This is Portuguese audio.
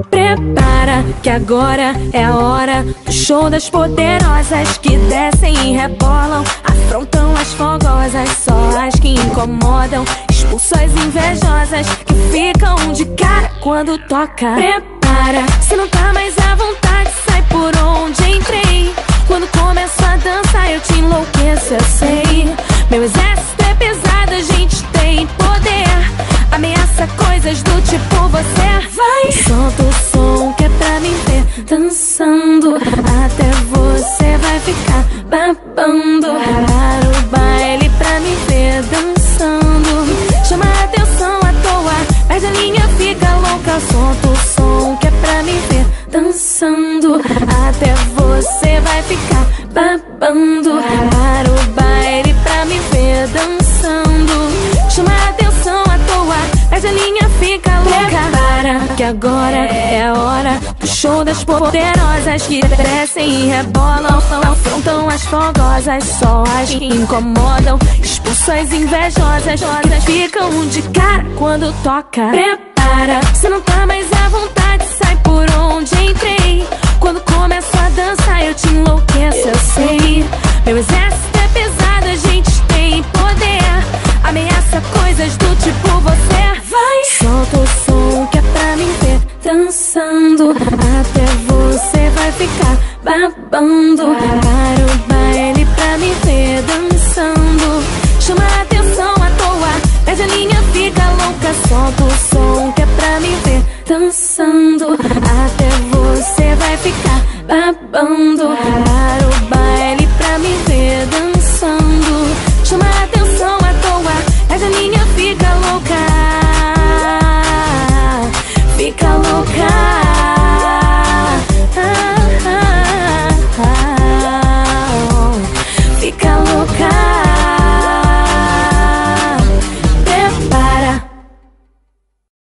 Prepara que agora é a hora do show das poderosas que descem e rebolam, afrontam as fogosas, só as que incomodam, expulsam as invejosas que ficam de cara quando toca. Prepara, se não tá mais à vontade, sai por onde entrei. Quando começo a dançar eu te enlouqueço, eu sei. Meu exército é pesado, a gente tem poder, ameaça coisas do tipo você. Vai, solta o som que é pra me ver dançando, até você vai ficar babando. Para o baile pra me ver dançando, chama a atenção à toa, perde a linha, fica louca. Solta o som que é pra me ver dançando, até você vai ficar babando. Para o baile pra me ver dançando, chama a atenção à toa, perde a linha, fica louca. Prepara que agora é a hora do show das poderosas que descem e rebolam, afrontam as fogosas, só as que incomodam, expulsam as invejosas que ficam de cara quando toca. Prepara, se não tá mais à vontade, sai por onde entrei. Quando começo a dançar eu te enlouqueço, eu sei. Meu exército é pesado, a gente tem poder, ameaça coisas do tipo você. Vai, solta o som que é pra me ver dançando, até você vai ficar babando. Para o baile pra me ver dançando, chama a atenção à toa, perde a linha, fica louca. Solta o som que é pra me ver dançando, até